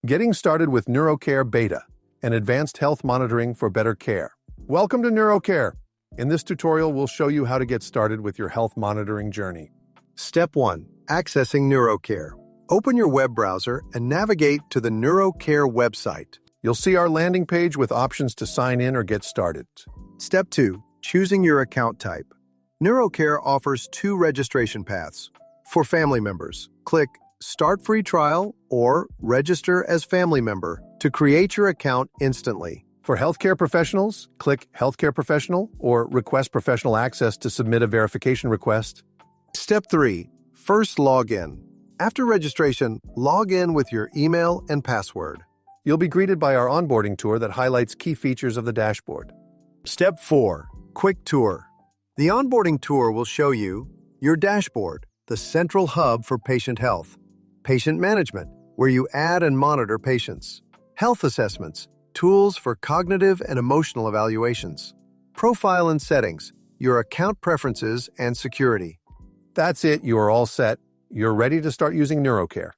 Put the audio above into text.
Getting started with NeuroCare Beta, an advanced health monitoring for better care. Welcome to NeuroCare. In this tutorial, we'll show you how to get started with your health monitoring journey. Step 1. Accessing NeuroCare. Open your web browser and navigate to the NeuroCare website. You'll see our landing page with options to sign in or get started. Step 2. Choosing your account type. NeuroCare offers 2 registration paths. For family members, click Start Free Trial or Register as Family Member to create your account instantly. For healthcare professionals, click Healthcare Professional or Request Professional Access to submit a verification request. Step 3. First log in. After registration, log in with your email and password. You'll be greeted by our onboarding tour that highlights key features of the dashboard. Step 4. Quick tour. The onboarding tour will show you your dashboard, the central hub for patient health. Patient management, where you add and monitor patients. Health assessments, tools for cognitive and emotional evaluations. Profile and settings, your account preferences and security. That's it, you are all set. You're ready to start using NeuroCare.